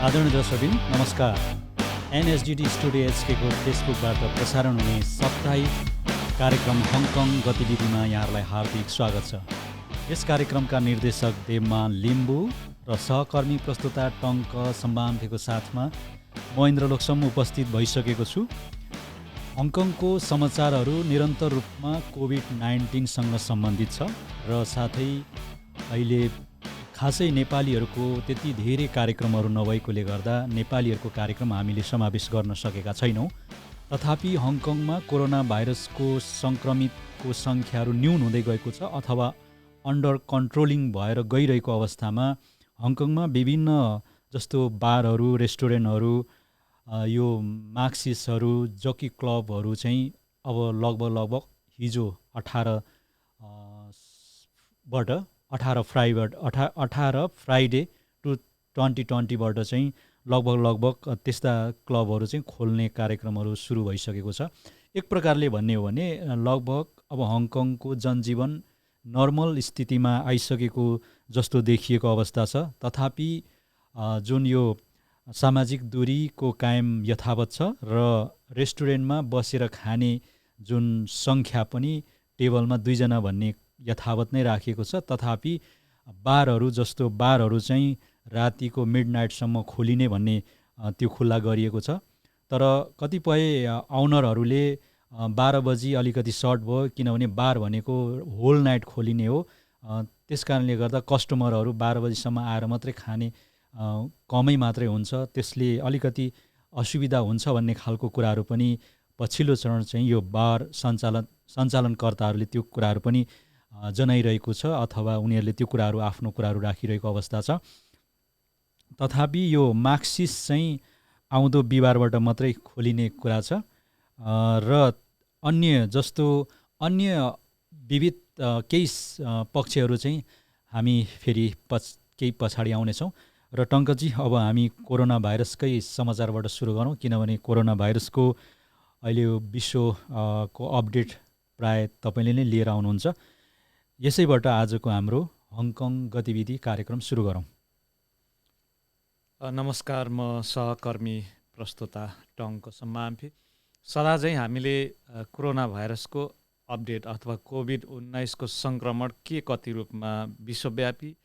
आदरणीय दर्शकबिन नमस्कार। एनएसडिटी स्टुडियो एचकेको फेसबुकबाट प्रसारण हुने साप्ताहिक कार्यक्रम हङकङ गतिविधिमा यहाँहरूलाई हार्दिक स्वागत छ। यस कार्यक्रमका निर्देशक देवमान लिम्बू र सहकर्मी प्रस्तुता टङ्क सम्बान्धेको साथमा महेन्द्र लोकसम उपस्थित भइसकेको छु। हङकङको समाचारहरू निरन्तर रूपमा कोभिड-19सँग सम्बन्धित छ र साथै अहिले खासै नेपालीहरूको त्यति धेरै कार्यक्रमहरू नभएकोले गर्दा नेपालीहरूको कार्यक्रम हामीले समावेश गर्न सकेका छैनौँ। तथापि हङकङमा कोरोना भाइरसको सङ्क्रमितको सङ्ख्याहरू न्यून हुँदै गएको छ अथवा अन्डर कन्ट्रोलिङ भएर गइरहेको अवस्थामा हङकङमा विभिन्न जस्तो बारहरू, रेस्टुरेन्टहरू, यो मार्क्सिसहरू, जकी क्लबहरू चाहिँ अब लगभग हिजो 18 फ्राइडे टु 2020बाट चाहिँ लगभग त्यस्ता क्लबहरू चाहिँ खोल्ने कार्यक्रमहरू सुरु भइसकेको छ। एक प्रकारले भन्ने हो भने लगभग अब हङकङको जनजीवन नर्मल स्थितिमा आइसकेको जस्तो देखिएको अवस्था छ। तथापि जुन यो सामाजिक दूरीको कायम यथावत छ र रेस्टुरेन्टमा बसेर खाने जुन सङ्ख्या पनि टेबलमा 2 जना भन्ने यथावत नै राखिएको छ। तथापि बारहरू चाहिँ रातिको मिडनाइटसम्म खोलिने भन्ने त्यो खुल्ला गरिएको छ। तर कतिपय आउनरहरूले 12 बजी अलिकति सर्ट भयो, किनभने बार भनेको होल नाइट खोलिने हो। त्यस कारणले गर्दा कस्टमरहरू 12 बजीसम्म आएर मात्रै खाने कमै मात्रै हुन्छ, त्यसले अलिकति असुविधा हुन्छ भन्ने खालको कुराहरू पनि पछिल्लो चरण चाहिँ यो बार सञ्चालनकर्ताहरूले त्यो कुराहरू पनि जनाइरहेको छ अथवा उनीहरूले त्यो कुराहरू आफ्नो कुराहरू राखिरहेको अवस्था छ। तथापि यो मार्क्सिस चाहिँ आउँदो बिहिबारबाट मात्रै खोलिने कुरा छ र अन्य विविध केही पक्षहरू चाहिँ हामी फेरि केही पछाडि आउनेछौँ। र टङ्कजी, अब हामी कोरोना भाइरसकै समाचारबाट सुरु गरौँ, किनभने कोरोना भाइरसको अहिले यो विश्वको अपडेट प्राय तपाईँले नै लिएर आउनुहुन्छ। यसैबाट आजको हाम्रो हङकङ गतिविधि कार्यक्रम सुरु गरौँ। नमस्कार, म सहकर्मी प्रस्तुता टङ्क सम्माम्फी। सदा चाहिँ हामीले कोरोना भाइरसको अपडेट अथवा कोभिड-19 को सङ्क्रमण के कति रूपमा विश्वव्यापी,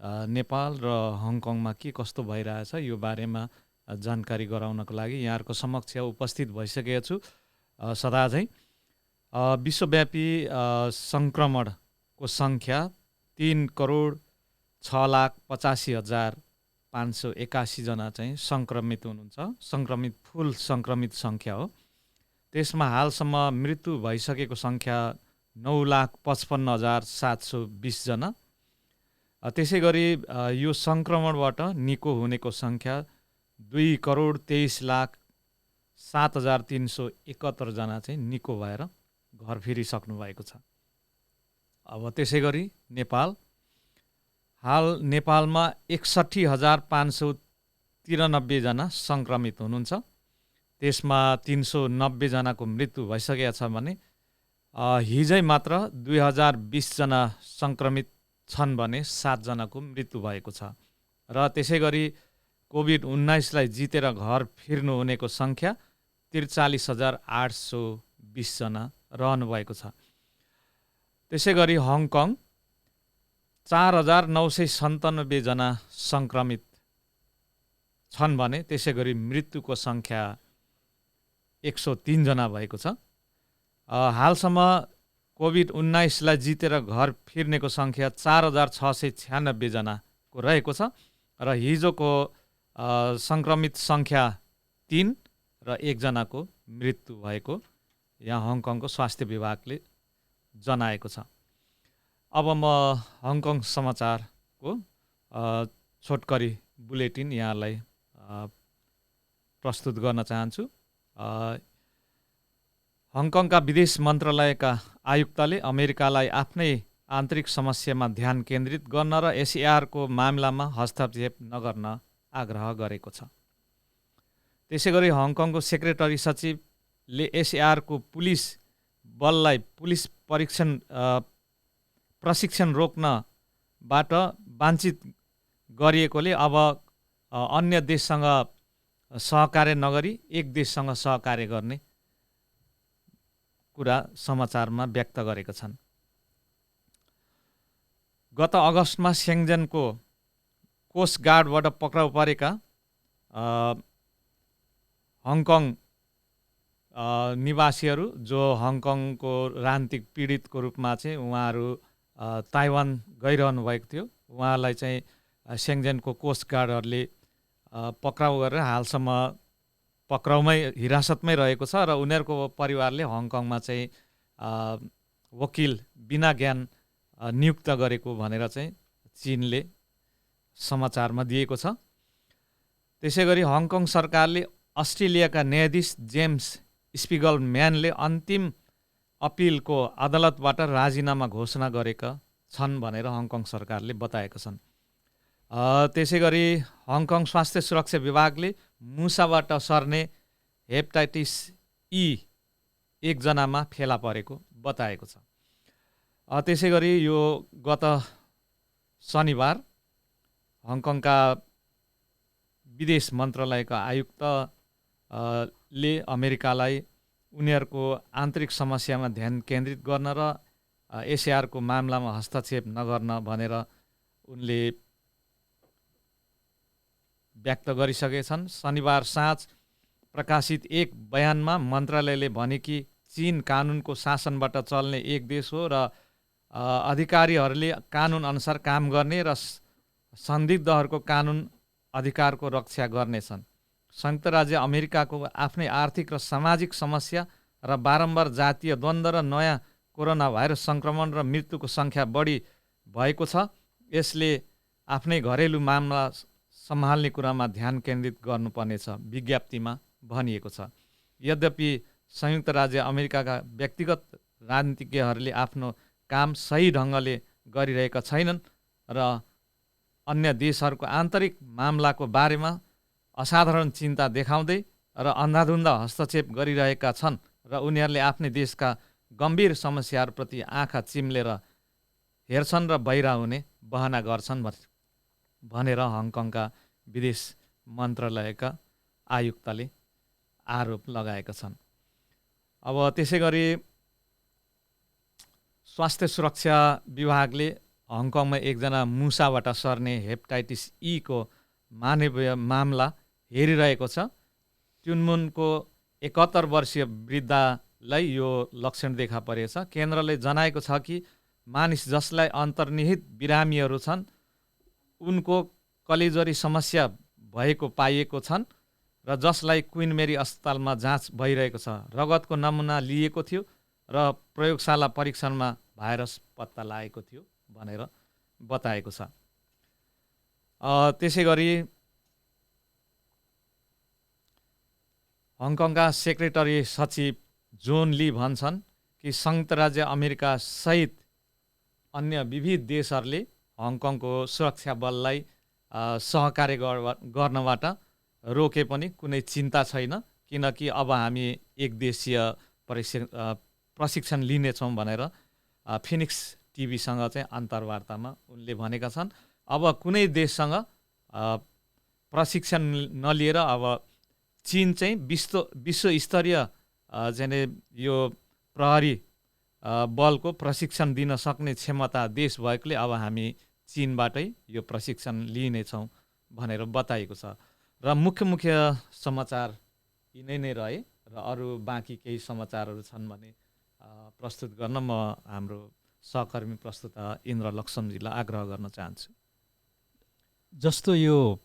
नेपाल र हङकङमा के कस्तो भइरहेछ यो बारेमा जानकारी गराउनको लागि यहाँहरूको समक्ष उपस्थित भइसकेको छु। सदा चाहिँ विश्वव्यापी सङ्क्रमणको सङ्ख्या 3,06,85,581 जना चाहिँ सङ्क्रमित हुनुहुन्छ। फुल सङ्क्रमित सङ्ख्या हो। त्यसमा हालसम्म मृत्यु भइसकेको सङ्ख्या 9,55,720 जना। त्यसै गरी यो सङ्क्रमणबाट निको हुनेको सङ्ख्या 2,23,07,371 जना चाहिँ निको भएर घर फिरिसक्नु भएको छ। अब त्यसै गरी हाल नेपालमा 61,593 जना सङ्क्रमित हुनुहुन्छ। त्यसमा 390 जनाको मृत्यु भइसकेको छ भने हिजै मात्र 2020 जना सङ्क्रमित छन् भने 7 जनाको मृत्यु भएको छ। र त्यसै गरी कोभिड-19लाई जितेर घर फिर्नु हुनेको सङ्ख्या 43,820 जना रहनु भएको छ। त्यसै गरी हङकङ 4,997 जना सङ्क्रमित छन् भने त्यसै गरी मृत्युको सङ्ख्या 103 जना भएको छ। हालसम्म कोभिड-19लाई जितेर घर फिर्नेको सङ्ख्या 4,696 जनाको रहेको छ र हिजोको सङ्क्रमित सङ्ख्या 3 र 1 जनाको मृत्यु भएको यहाँ हङकङको स्वास्थ्य विभागले जनाएको छ। अब म हङकङ समाचारको छोटकरी बुलेटिन यहाँलाई प्रस्तुत गर्न चाहन्छु। हङकङका विदेश मन्त्रालयका आयुक्तले अमेरिकालाई आफ्नै आन्तरिक समस्यामा ध्यान केन्द्रित गर्न र एसएआरको मामलामा हस्तक्षेप नगर्न आग्रह गरेको छ। त्यसै गरी हङकङको सेक्रेटरी सचिवले एसएआरको पुलिस बललाई पुलिस प्रशिक्षण रोक्नबाट वञ्चित गरिएकोले अब अन्य देशसँग सहकार्य नगरी एक देशसँग सहकार्य गर्ने कुरा समाचारमा व्यक्त गरेका छन्। गत अगस्तमा सेङ्जेनको कोस्ट गार्डबाट पक्राउ परेका हङकङ निवासीहरू जो हङकङको राजनीतिक पीडितको रूपमा चाहिँ उहाँहरू ताइवान गइरहनु भएको थियो, उहाँलाई चाहिँ सेङ्जेनको कोस्ट गार्डहरूले पक्राउ गरेर हालसम्म पक्राउमै हिरासतमै रहेको छ र उनीहरूको परिवारले हङकङमा चाहिँ वकिल बिना ज्ञान नियुक्त गरेको भनेर चाहिँ चीनले समाचारमा दिएको छ। त्यसै गरी हङकङ सरकारले अस्ट्रेलियाका न्यायाधीश जेम्स स्पिगलम्यानले अन्तिम अपिलको अदालतबाट राजीनामा घोषणा गरेका छन् भनेर हङकङ सरकारले बताएका छन्। त्यसै गरी हङकङ स्वास्थ्य सुरक्षा विभागले मुसाबाट सर्ने हेपाटाइटिस ई एकजनामा फेला परेको बताएको छ। त्यसै गरी यो गत शनिबार हङकङका विदेश मन्त्रालयका आयुक्तले अमेरिकालाई उनीहरूको आन्तरिक समस्यामा ध्यान केन्द्रित गर्न र एसएआरको मामलामा हस्तक्षेप नगर्न भनेर उनले व्यक्त गरिसकेछन्। शनिबार साँझ प्रकाशित एक बयानमा मन्त्रालयले भने कि चीन कानुनको शासनबाट चल्ने एक देश हो र अधिकारीहरूले कानुन अनुसार काम गर्ने र संदिग्धहरूको कानुन अधिकारको रक्षा गर्नेछन्। संयुक्त राज्य अमेरिकाको आफ्नै आर्थिक र सामाजिक समस्या र बारम्बार जातीय द्वन्द्व र नयाँ कोरोना भाइरस सङ्क्रमण र मृत्युको सङ्ख्या बढी भएको छ। यसले आफ्नै घरेलु मामला सम्हाल्ने कुरामा ध्यान केन्द्रित गर्नुपर्नेछ, विज्ञप्तिमा भनिएको छ। यद्यपि संयुक्त राज्य अमेरिकाका व्यक्तिगत राजनीतिज्ञहरूले आफ्नो काम सही ढङ्गले गरिरहेका छैनन् र अन्य देशहरूको आन्तरिक मामलाको बारेमा असाधारण चिन्ता देखाउँदै र अन्धाधुन्ध हस्तक्षेप गरिरहेका छन् र उनीहरूले आफ्नै देशका गम्भीर समस्याहरूप्रति आँखा चिम्लेर हेर्छन् र बहिरा हुने बहाना गर्छन् भनेर हङकङका विदेश मन्त्रालयका आयुक्तले आरोप लगाएका छन्। अब त्यसै गरी स्वास्थ्य सुरक्षा विभागले हङकङमा एकजना मुसाबाट सर्ने हेपाटाइटिस ई को मानवीय मामला हेरिरहेको छ। ट्युनमुनको 71 वर्षीय वृद्धालाई यो लक्षण देखा परेको छ। केन्द्रले जनाएको छ कि मानिस जसलाई अन्तर्निहित बिरामीहरू छन् उनको कलेजरी समस्या भएको पाइएको छन् र जसलाई क्विन मेरी अस्पतालमा जाँच भइरहेको छ। रगतको नमुना लिएको थियो र प्रयोगशाला परीक्षणमा भाइरस पत्ता लागेको थियो भनेर बताएको छ। त्यसै गरी हङकङका सेक्रेटरी सचिव जोन ली भन्छन् कि संयुक्त राज्य अमेरिका सहित अन्य विविध देशहरूले हङकङको सुरक्षा बललाई सहकार्य गर्नबाट रोके पनि कुनै चिन्ता छैन, किनकि अब हामी एक देशीय प्रशिक्षण लिनेछौँ भनेर फिनिक्स टिभीसँग चाहिँ अन्तर्वार्तामा उनले भनेका छन्। अब कुनै देशसँग प्रशिक्षण नलिएर अब चीन चाहिँ विश्वस्तरीय चाहिँ यो प्रहरी बलको प्रशिक्षण दिन सक्ने क्षमता देश भएकोले अब हामी चीनबाटै यो प्रशिक्षण लिनेछौँ भनेर बताइएको छ। र मुख्य समाचार यिनै नै रहे र अरू बाँकी केही समाचारहरू छन् भने प्रस्तुत गर्न म हाम्रो सहकर्मी प्रस्तुता इन्द्र लक्ष्मणजीलाई आग्रह गर्न चाहन्छु। जस्तो यो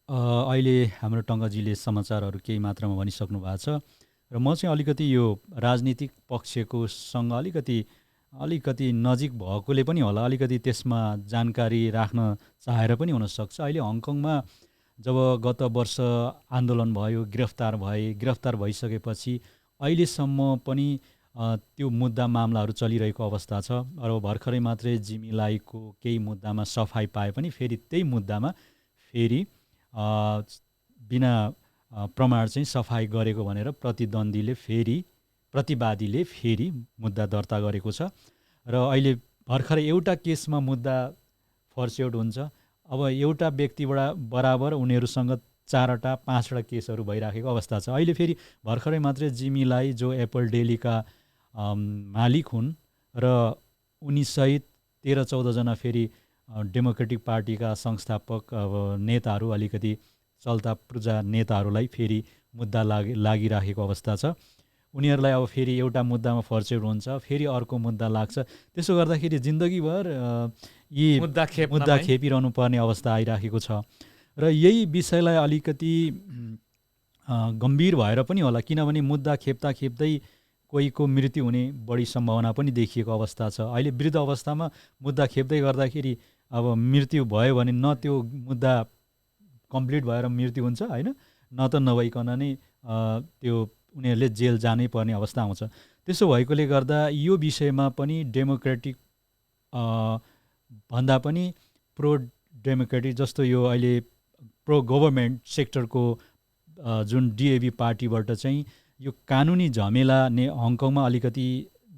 अहिले हाम्रो टङ्कजीले समाचारहरू केही मात्रामा भनिसक्नु भएको छ र म चाहिँ अलिकति यो राजनीतिक पक्षको सँग अलिकति नजिक भएकोले पनि होला, अलिकति त्यसमा जानकारी राख्न चाहेर पनि हुनसक्छ। अहिले हङकङमा जब गत वर्ष आन्दोलन भयो, गिरफ्तार भइसकेपछि अहिलेसम्म पनि त्यो मुद्दा मामलाहरू चलिरहेको अवस्था छ। र भर्खरै मात्रै जिमी लाईको केही मुद्दामा सफाई पाए पनि फेरि त्यही मुद्दामा फेरि बिना प्रमाण चाहिँ सफाई गरेको भनेर प्रतिवादीले फेरि मुद्दा दर्ता गरेको छ। र अहिले भर्खरै एउटा केसमा मुद्दा फर्स्यौट हुन्छ, अब एउटा व्यक्तिबाट बराबर उनीहरूसँग 4वटा 5वटा केसहरू भइराखेको अवस्था छ। अहिले फेरि भर्खरै मात्रै जिमीलाई जो एप्पल डेलीका मालिक हुन् र उनीसहित 13-14 जना फेरि डेमोक्रेटिक पार्टीका संस्थापक अब नेताहरू अलिकति चल्ता पूर्जा नेताहरूलाई फेरि मुद्दा लागिराखेको अवस्था छ। उनीहरूलाई अब फेरि एउटा मुद्दामा फर्चेट हुन्छ, फेरि अर्को मुद्दा लाग्छ। त्यसो गर्दाखेरि जिन्दगीभर यी मुद्दा खेपिरहनु पर्ने अवस्था आइराखेको छ र यही विषयलाई अलिकति गम्भीर भएर पनि होला, किनभने मुद्दा खेप्दा खेप्दै कोहीको मृत्यु हुने बढी सम्भावना पनि देखिएको अवस्था छ। अहिले वृद्ध अवस्थामा मुद्दा खेप्दै गर्दाखेरि अब मृत्यु भयो भने न त्यो मुद्दा कम्प्लिट भएर मृत्यु हुन्छ होइन, न त नभइकन नै त्यो उनीहरूले जेल जानै पर्ने अवस्था आउँछ। त्यसो भएकोले गर्दा यो विषयमा पनि डेमोक्रेटिक भन्दा पनि प्रो डेमोक्रेटिक जस्तो यो अहिले प्रो गभर्मेन्ट सेक्टरको जुन डिएबी पार्टीबाट चाहिँ यो कानुनी झमेला हङकङमा अलिकति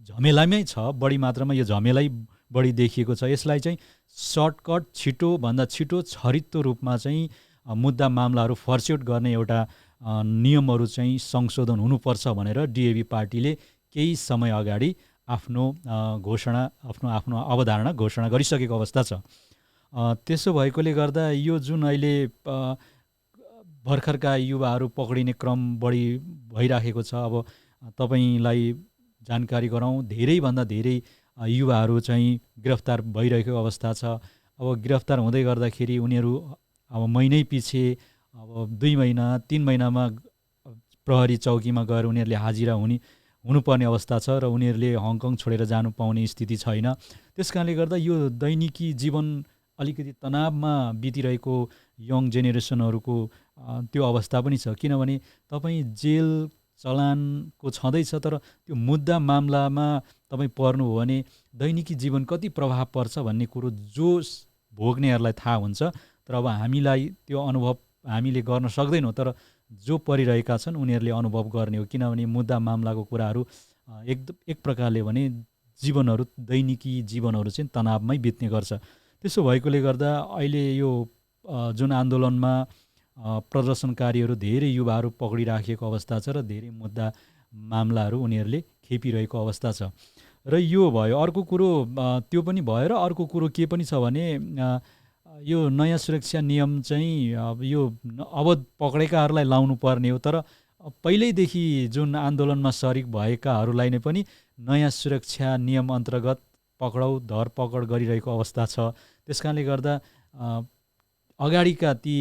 झमेलामै छ, बढी मात्रामा यो झमेलै बढी देखिएको छ। यसलाई चाहिँ सर्टकट छिटोभन्दा छिटो छरितो रूपमा चाहिँ मुद्दा मामलाहरू फर्च्युट गर्ने एउटा नियमहरू चाहिँ संशोधन हुनुपर्छ भनेर डिएबी पार्टीले केही समय अगाडि आफ्नो घोषणा आफ्नो अवधारणा घोषणा गरिसकेको अवस्था छ। त्यसो भएकोले गर्दा यो जुन अहिले भर्खरका युवाहरू पक्रिने क्रम बढी भइराखेको छ। अब तपाईँलाई जानकारी गराउँ, धेरैभन्दा धेरै युवाहरू चाहिँ गिरफ्तार भइरहेको अवस्था छ। अब गिरफ्तार हुँदै गर्दाखेरि उनीहरू अब महिनै पछि अब 2 महिना 3 महिनामा प्रहरी चौकीमा गएर उनीहरूले हाजिरा हुनुपर्ने अवस्था छ र उनीहरूले हङकङ छोडेर जानु पाउने स्थिति छैन। त्यस कारणले गर्दा यो दैनिकी जीवन अलिकति तनावमा बितिरहेको यङ जेनेरेसनहरूको त्यो अवस्था पनि छ, किनभने तपाईँ जेल चलानको छँदैछ तर त्यो मुद्दा मामलामा तपाईँ पर्नु हो भने दैनिकी जीवन कति प्रभाव पर्छ भन्ने कुरो जो भोग्नेहरूलाई थाहा हुन्छ। तर अब हामीलाई त्यो अनुभव हामीले गर्न सक्दैनौँ, तर जो परिरहेका छन् उनीहरूले अनुभव गर्ने हो, किनभने मुद्दा मामलाको कुराहरू एक प्रकारले भने जीवनहरू दैनिकी जीवनहरू चाहिँ तनावमै बित्ने गर्छ। त्यसो भएकोले गर्दा अहिले यो जुन आन्दोलनमा प्रदर्शनकारीहरू धेरै युवाहरू पक्रिराखेको अवस्था छ र धेरै मुद्दा मामलाहरू उनीहरूले खेपिरहेको अवस्था छ। र यो भयो। अर्को कुरो त्यो पनि भयो र अर्को कुरो के पनि छ भने यो नयाँ सुरक्षा नियम चाहिँ यो अब पक्रेकाहरूलाई लाउनु पर्ने हो, तर पहिल्यैदेखि जुन आन्दोलनमा सरिक भएकाहरूलाई नै पनि नयाँ सुरक्षा नियम अन्तर्गत पक्राउ धरपकड गरिरहेको अवस्था छ। त्यसकारणले गर्दा अगाडिका ती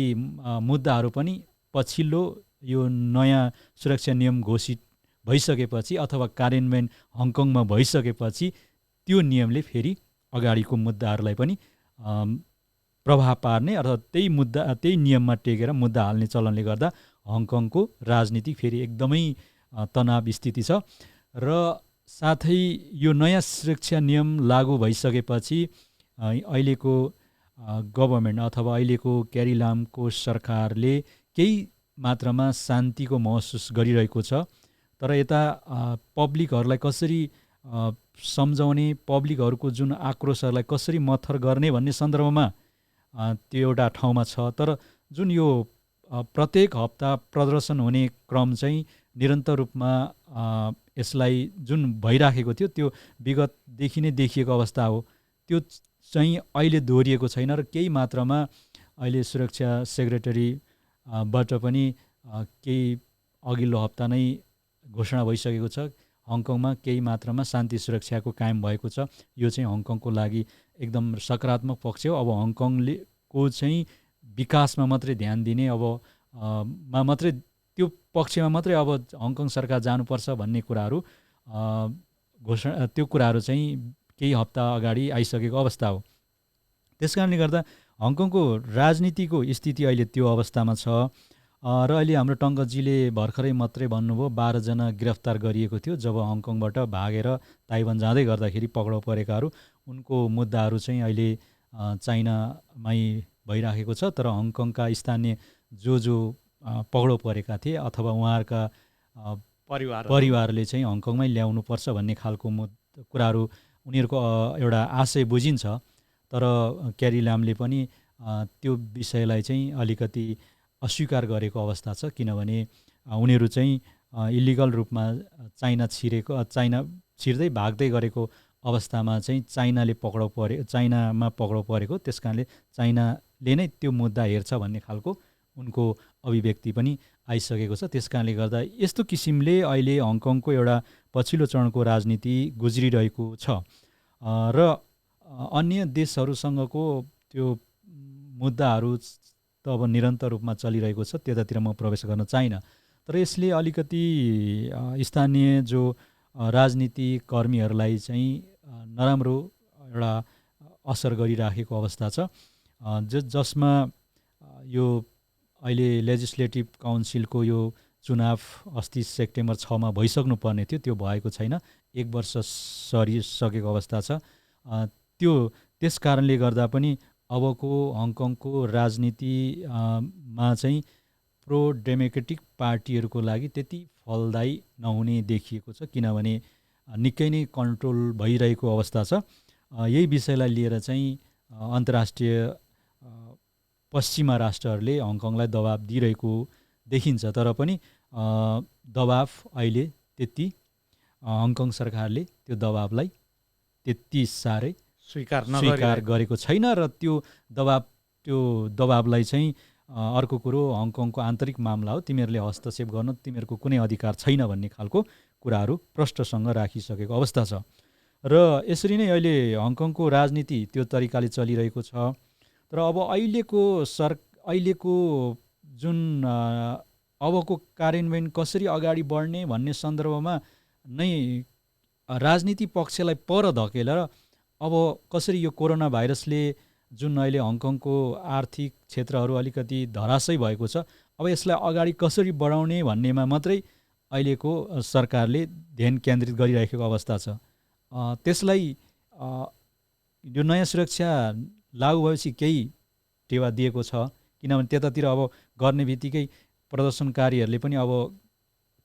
मुद्दाहरू पनि पछिल्लो यो नयाँ सुरक्षा नियम घोषित भइसकेपछि अथवा कार्यान्वयन हङकङमा भइसकेपछि त्यो नियमले फेरि अगाडिको मुद्दाहरूलाई पनि प्रभाव पार्ने अथवा त्यही नियममा टेकेर मुद्दा हाल्ने चलनले गर्दा हङकङको राजनीति फेरि एकदमै तनाव स्थिति छ। र साथै यो नयाँ सुरक्षा नियम लागू भइसकेपछि अहिलेको गभर्मेन्ट अथवा अहिलेको क्यारी लामको सरकारले केही मात्रामा शान्तिको महसुस गरिरहेको छ। तर यता पब्लिकहरूलाई कसरी सम्झाउने, पब्लिकहरूको जुन आक्रोशहरूलाई कसरी मत्थर गर्ने भन्ने सन्दर्भमा त्यो एउटा ठाउँमा छ। तर जुन यो प्रत्येक हप्ता प्रदर्शन हुने क्रम चाहिँ निरन्तर रूपमा यसलाई जुन भइराखेको थियो त्यो विगतदेखि नै देखिएको अवस्था हो, त्यो चाहिँ अहिले दोहोरिएको छैन र केही मात्रामा अहिले सुरक्षा सेक्रेटरीबाट पनि केही अघिल्लो हप्ता नै घोषणा भइसकेको छ हङकङमा केही मात्रामा शान्ति सुरक्षाको कायम भएको छ। यो चाहिँ हङकङको लागि एकदम सकारात्मक पक्ष हो। अब हङकङको चाहिँ विकासमा मात्रै ध्यान दिने, अब मा मात्रै त्यो पक्षमा मात्रै अब हङकङ सरकार जानुपर्छ भन्ने कुराहरू त्यो कुराहरू चाहिँ केही हप्ता अगाडि आइसकेको अवस्था हो। त्यस कारणले गर्दा हङकङको राजनीतिको स्थिति अहिले त्यो अवस्थामा छ। र अहिले हाम्रो टङ्कजीले भर्खरै मात्रै भन्नुभयो 12 जना गिरफ्तार गरिएको थियो जब हङकङबाट भागेर ताइवान जाँदै गर्दाखेरि पक्राउ परेकाहरू। उनको मुद्दाहरू चाहिँ अहिले चाइनामै भइराखेको छ। तर हङकङका स्थानीय जो पक्राउ परेका थिए अथवा उहाँहरूका परिवारले चाहिँ हङकङमै ल्याउनुपर्छ भन्ने खालको कुराहरू उनीहरूको एउटा आशय बुझिन्छ। तर क्यारी लामले पनि त्यो विषयलाई चाहिँ अलिकति अस्वीकार गरेको अवस्था छ, किनभने उनीहरू चाहिँ इलिगल रूपमा चाइना छिर्दै भाग्दै गरेको अवस्थामा चाहिँ चाइनामा पक्राउ परेको, त्यस कारणले चाइनाले नै त्यो मुद्दा हेर्छ भन्ने खालको उनको अभिव्यक्ति पनि आइसकेको छ। त्यस कारणले गर्दा यस्तो किसिमले अहिले हङकङको एउटा पछिल्लो चरणको राजनीति गुज्रिरहेको छ र अन्य देशहरूसँगको त्यो मुद्दाहरू त अब निरन्तर रूपमा चलिरहेको छ, त्यतातिर म प्रवेश गर्न चाहिनँ। तर यसले अलिकति स्थानीय जो राजनीति कर्मीहरूलाई चाहिँ नराम्रो एउटा असर गरिराखेको अवस्था छ, जसमा यो अहिले लेजिस्लेटिभ काउन्सिलको यो चुनाव अस्ति सेप्टेम्बर 6मा भइसक्नु पर्ने थियो, त्यो भएको छैन, 1 वर्ष सरिसकेको अवस्था छ। त्यस कारणले गर्दा पनि अबको हङकङको राजनीतिमा चाहिँ प्रो डेमोक्रेटिक पार्टीहरूको लागि त्यति फलदायी नहुने देखिएको छ, किनभने निकै नै कन्ट्रोल भइरहेको अवस्था छ। यही विषयलाई लिएर चाहिँ अन्तर्राष्ट्रिय पश्चिमा राष्ट्रहरूले हङकङलाई दबाब दिइरहेको देखिन्छ, तर पनि दबाब अहिले त्यति हङकङ सरकारले त्यो दबाबलाई त्यति साह्रै स्वीकार गरेको छैन र त्यो दबाबलाई चाहिँ अर्को कुरो हङकङको आन्तरिक मामला हो, तिमीहरूले हस्तक्षेप गर्न तिमीहरूको कुनै अधिकार छैन भन्ने खालको कुराहरू प्रष्टसँग राखिसकेको अवस्था छ। र यसरी नै अहिले हङकङको राजनीति त्यो तरिकाले चलिरहेको छ। तर अब अहिलेको जुन अबको कार्यान्वयन कसरी अगाडि बढ्ने भन्ने सन्दर्भमा नै राजनीति पक्षलाई पर धकेलेर अब कसरी यो कोरोना भाइरसले जुन अहिले हङकङको आर्थिक क्षेत्रहरू अलिकति धराशयी भएको छ, अब यसलाई अगाडि कसरी बढाउने भन्नेमा मात्रै अहिलेको सरकारले ध्यान केन्द्रित गरिरहेको अवस्था छ। त्यसलाई यो नयाँ सुरक्षा लागू भएपछि केही टेवा दिएको छ, किनभने त्यतातिर अब गर्ने बित्तिकै प्रदर्शनकारीहरूले पनि अब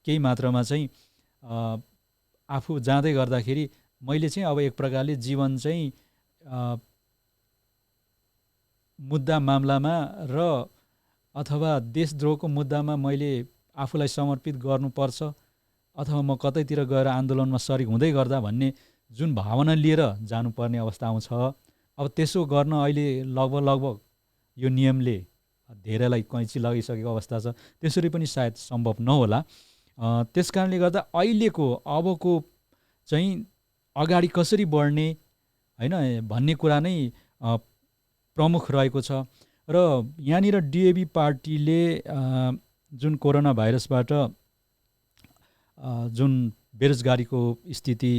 केही मात्रामा चाहिँ आफू जाँदै गर्दाखेरि मैले चाहिँ अब एक प्रकारले जीवन चाहिँ मुद्दा मामलामा र अथवा देशद्रोहको मुद्दामा मैले आफूलाई समर्पित गर्नुपर्छ अथवा म कतैतिर गएर आन्दोलनमा सरिक हुँदै गर्दा भन्ने जुन भावना लिएर जानुपर्ने अवस्था आउँछ। अब त्यसो गर्न अहिले लगभग यो नियमले धेरैलाई कैँची लगाइसकेको अवस्था छ, त्यसरी पनि सायद सम्भव नहोला। त्यस कारणले गर्दा अबको चाहिँ अगाडि कसरी बढ्ने हैन भन्ने कुरा नै प्रमुख रहेको छ। र यहाँनिर डिएबी पार्टीले जुन कोरोना भाइरसबाट जुन बेरोजगारीको स्थिति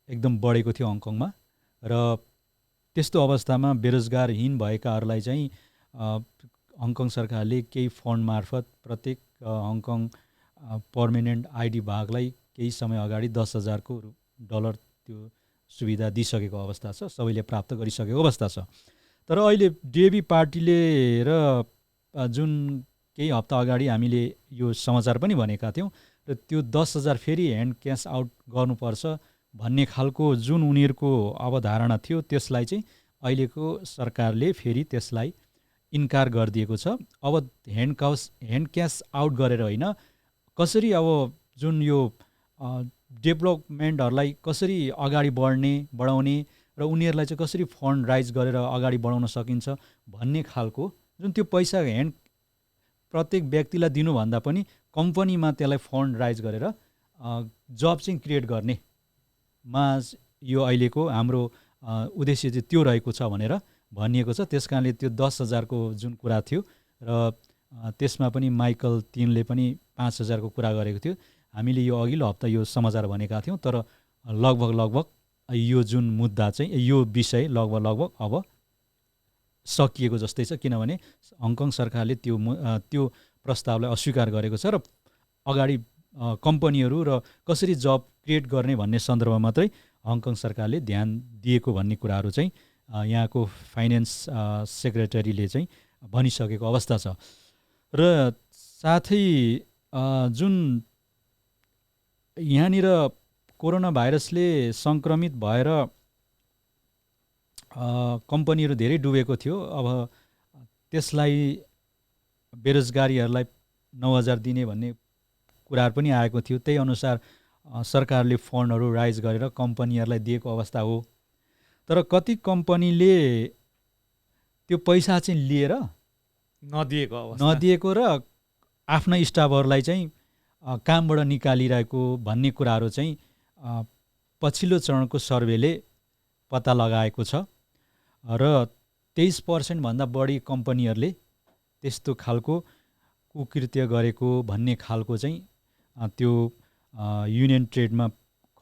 एकदम बढेको थियो हङकङमा, र त्यस्तो अवस्थामा बेरोजगारहीन भएकाहरूलाई चाहिँ हङकङ सरकारले केही फन्ड मार्फत प्रत्येक हङकङ पर्मानेन्ट आइडी भागलाई केही समय अगाडि $10,000 त्यो सुविधा दिइसकेको अवस्था छ, सबैले प्राप्त गरिसकेको अवस्था छ। तर अहिले डिएबी पार्टीले र जुन केही हप्ता अगाडि हामीले यो समाचार पनि भनेका थियौँ, र त्यो 10,000 फेरि ह्यान्ड क्यास आउट गर्नुपर्छ भन्ने खालको जुन उनीहरूको अवधारणा थियो, त्यसलाई चाहिँ अहिलेको सरकारले फेरि त्यसलाई इन्कार गरिदिएको छ। अब ह्यान्ड क्यास आउट गरेर होइन, कसरी अब जुन यो डेभलपमेन्टहरूलाई कसरी अगाडि बढाउने र उनीहरूलाई चाहिँ कसरी फन्ड राइज गरेर अगाडि बढाउन सकिन्छ भन्ने खालको जुन त्यो पैसा प्रत्येक व्यक्तिलाई दिनुभन्दा पनि कम्पनीमा त्यसलाई फन्ड राइज गरेर जब चाहिँ क्रिएट गर्नेमा यो अहिलेको हाम्रो उद्देश्य चाहिँ त्यो रहेको छ भनेर भनिएको छ। त्यस कारणले त्यो 10,000 को जुन कुरा थियो र त्यसमा पनि माइकल तिनले पनि 5,000 को कुरा गरेको थियो। हामीले यो अघिल्लो हप्ता यो समाचार भनेका थियौँ, तर लगभग यो जुन मुद्दा चाहिँ यो विषय लगभग अब सकिएको जस्तै छ, किनभने हङकङ सरकारले त्यो प्रस्तावलाई अस्वीकार गरेको छ र अगाडि कम्पनीहरू र कसरी जब क्रिएट गर्ने भन्ने सन्दर्भमा मात्रै हङकङ सरकारले ध्यान दिएको भन्ने कुराहरू चाहिँ यहाँको फाइनेन्स सेक्रेटरीले चाहिँ भनिसकेको अवस्था छ। र साथै जुन यहाँनिर कोरोना भाइरसले सङ्क्रमित भएर कम्पनीहरू धेरै डुबेको थियो। अब त्यसलाई बेरोजगारीहरूलाई 9,000 दिने भन्ने कुराहरू पनि आएको थियो। त्यही अनुसार सरकारले फन्डहरू राइज गरेर कम्पनीहरूलाई दिएको अवस्था हो। तर कति कम्पनीले त्यो पैसा चाहिँ लिएर नदिएको र आफ्ना स्टाफहरूलाई चाहिँ कामबाट निकालिरहेको भन्ने कुराहरू चाहिँ पछिल्लो चरणको सर्वेले पत्ता लगाएको छ र 23% भन्दा बढी कम्पनीहरूले त्यस्तो खालको कुकृत्य गरेको भन्ने खालको चाहिँ त्यो युनियन ट्रेडमा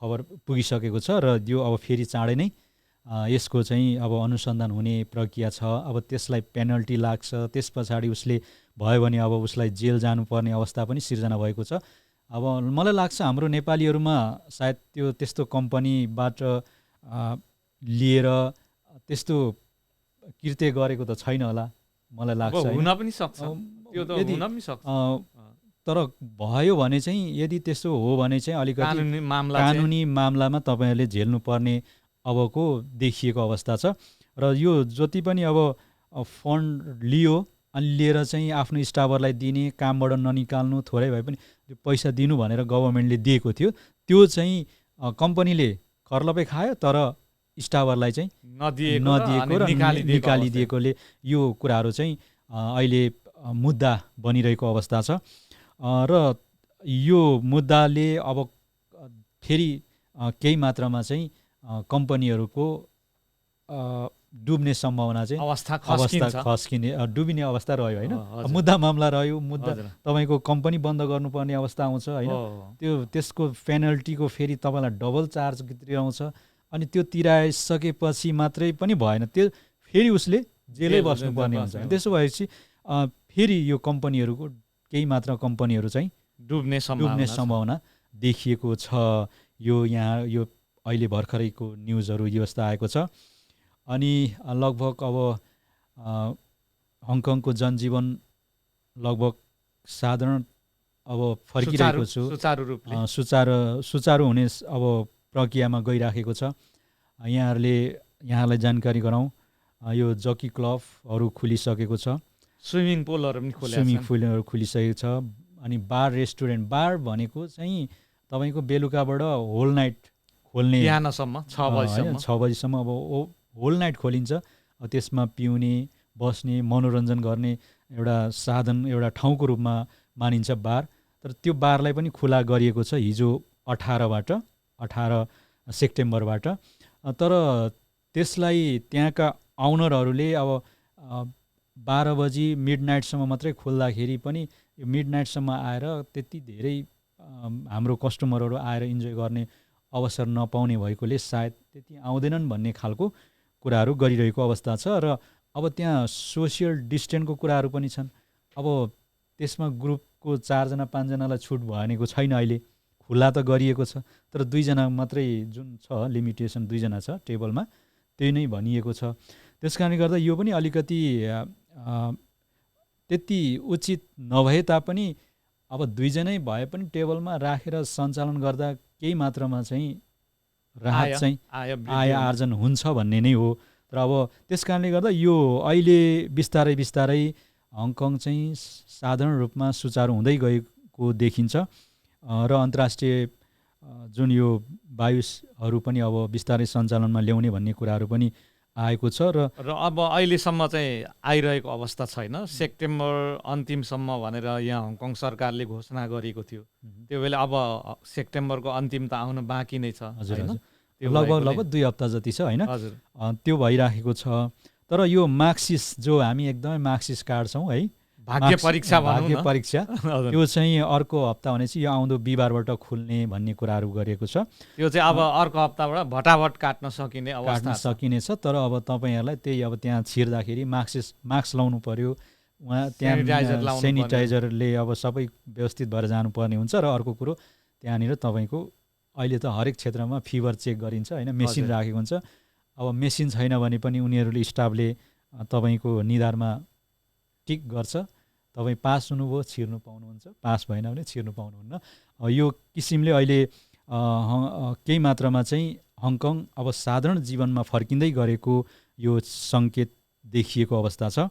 खबर पुगिसकेको छ र यो अब फेरि चाँडै नै यसको चाहिँ अब अनुसन्धान हुने प्रक्रिया छ। अब त्यसलाई पेनल्टी लाग्छ, त्यस पछाडि उसले भयो भने अब उसलाई जेल जानुपर्ने अवस्था पनि सिर्जना भएको छ। अब मलाई लाग्छ हाम्रो नेपालीहरूमा सायद त्यस्तो कम्पनीबाट लिएर त्यस्तो कृत्य गरेको त छैन होला मलाई लाग्छ। हुन पनि सक्छ, त्यो त हुन पनि सक्छ। तर भयो भने चाहिँ यदि त्यस्तो हो भने चाहिँ अलिकति कानुनी मामलामा तपाईँहरूले झेल्नुपर्ने अबको देखिएको अवस्था छ। र यो जति पनि अब फन्ड लियो अनि लिएर चाहिँ आफ्नो स्टाफहरूलाई दिने, कामबाट ननिकाल्नु, थोरै भए पनि पैसा दिनु भनेर गभर्मेन्टले दिएको थियो, त्यो चाहिँ कम्पनीले खर्लपै खायो तर स्टाफहरूलाई चाहिँ नदिएको र निकालिदिएकोले यो कुराहरू चाहिँ अहिले मुद्दा बनिरहेको अवस्था छ। र यो मुद्दाले अब फेरि केही मात्रामा चाहिँ कम्पनीहरूको डुब्ने सम्भावना चाहिँ अवस्था खस्किने डुबिने अवस्था रह्यो होइन। मुद्दा मामला रह्यो, मुद्दा तपाईँको कम्पनी बन्द गर्नुपर्ने अवस्था आउँछ होइन। त्यसको पेनल्टीको फेरि तपाईँलाई डबल चार्ज तिराउँछ अनि त्यो तिराइसकेपछि मात्रै पनि भएन, त्यो फेरि उसले जेलै बस्नुपर्ने हुन्छ। त्यसो भएपछि फेरि यो कम्पनीहरूको केही मात्रा कम्पनीहरू चाहिँ डुब्ने सम्भावना देखिएको छ। यो अहिले भर्खरैको न्युजहरू यो यस्तो आएको छ। अनि लगभग अब हङकङको जनजीवन लगभग साधारण अब फर्किरहेको छु, सुचारू हुने अब प्रक्रियामा गइराखेको छ। यहाँहरूलाई जानकारी गराउँ, यो जकी क्लबहरू खुलिसकेको छ, स्विमिङ पुलहरू खुलिसकेको छ। अनि बार रेस्टुरेन्ट, बार भनेको चाहिँ तपाईँको बेलुकाबाट होल नाइट खोल्ने, बिहानसम्म 6 बजीसम्म अब होल नाइट खोलिन्छ। त्यसमा पिउने, बस्ने, मनोरञ्जन गर्ने एउटा साधन, एउटा ठाउँको रूपमा मानिन्छ बार। तर त्यो बारलाई पनि खुला गरिएको छ हिजो 18 सेप्टेम्बरबाट। तर त्यसलाई त्यहाँका आउनरहरूले अब 12 बजी मिडनाइटसम्म मात्रै खोल्दाखेरि पनि यो मिडनाइटसम्म आएर त्यति धेरै हाम्रो कस्टमरहरू आएर इन्जोय गर्ने अवसर नपाउने भएकोले सायद त्यति आउँदैनन् भन्ने खालको कुराहरू गरिरहेको अवस्था छ। र अब त्यहाँ सोसियल डिस्टेन्सको कुराहरू पनि छन्। अब त्यसमा ग्रुपको 4 जना 5 जनालाई छुट भनेको छैन, अहिले खुला त गरिएको छ, तर 2 जना मात्रै जुन छ लिमिटेसन 2 जना छ टेबलमा, त्यही नै भनिएको छ। त्यस कारणले गर्दा यो पनि अलिकति त्यति उचित नभए तापनि अब 2 जनै भए पनि टेबलमा राखेर सञ्चालन गर्दा केही मात्रामा चाहिँ राहत चाहिँ आय आर्जन हुन्छ भन्ने नै हो। तर अब त्यस कारणले गर्दा यो अहिले बिस्तारै हङकङ चाहिँ साधारण रूपमा सुचारू हुँदै गएको देखिन्छ र अन्तर्राष्ट्रिय जुन यो वायुहरू पनि अब बिस्तारै सञ्चालनमा ल्याउने भन्ने कुराहरू पनि आएको छ। र अब अहिलेसम्म चाहिँ आइरहेको अवस्था छैन। सेप्टेम्बर अन्तिमसम्म भनेर यहाँ हङकङ सरकारले घोषणा गरेको थियो, त्यो बेला अब सेप्टेम्बरको अन्तिम त आउन बाँकी नै छ। लगभग 2 हप्ता जति छ होइन, त्यो भइराखेको छ। तर यो मार्क्सिस जो हामी एकदमै मार्क्सिस काट्छौँ है, भाग्य परीक्षा त्यो चाहिँ अर्को हप्ता भनेपछि यो आउँदो बिहिबारबाट खुल्ने भन्ने कुराहरू गरेको छ। त्यो चाहिँ अब अर्को हप्ताबाट भटाभट काट्न सकिने छ। तर अब तपाईँहरूलाई त्यही अब त्यहाँ छिर्दाखेरि मास्क लाउनु पर्यो, उहाँ त्यहाँ सेनिटाइजरले अब सबै व्यवस्थित भएर जानुपर्ने हुन्छ। र अर्को कुरो त्यहाँनिर तपाईँको अहिले त हरेक क्षेत्रमा फिभर चेक गरिन्छ होइन, मेसिन राखेको हुन्छ। अब मेसिन छैन भने पनि उनीहरूले स्टाफले तपाईँको निधारमा टिक गर्छ, तपाईँ पास हुनुभयो छिर्नु पाउनुहुन्छ, पास भएन भने छिर्नु पाउनुहुन्न। यो किसिमले अहिले केही मात्रामा चाहिँ हङकङ अब साधारण जीवनमा फर्किँदै गरेको यो सङ्केत देखिएको अवस्था छ।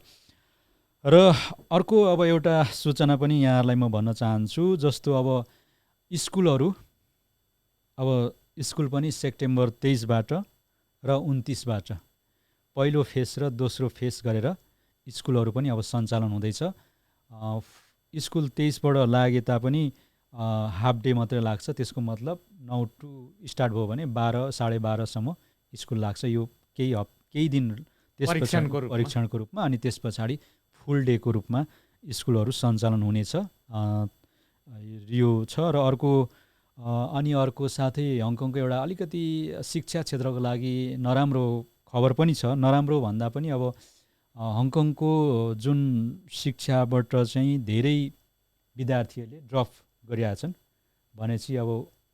र अर्को अब एउटा सूचना पनि यहाँहरूलाई म भन्न चाहन्छु, जस्तो अब स्कुलहरू, अब स्कुल पनि सेप्टेम्बर 23बाट र 29बाट पहिलो फेज र दोस्रो फेज गरेर स्कुलहरू पनि अब सञ्चालन हुँदैछ। स्कुल 23बाट लागे तापनि हाफ डे मात्रै लाग्छ, त्यसको मतलब 9 टु स्टार्ट भयो भने 12 साढे 12सम्म स्कुल लाग्छ। यो केही दिन परीक्षणको रूपमा, अनि त्यस पछाडि फुल डेको रूपमा स्कुलहरू सञ्चालन हुनेछ, यो छ। र अर्को साथै हङकङको एउटा अलिकति शिक्षा क्षेत्रको लागि नराम्रो खबर पनि छ। नराम्रो भन्दा पनि अब हङकङको जुन शिक्षाबाट चाहिँ धेरै विद्यार्थीहरूले ड्रप गरिरहेका छन् भनेपछि अब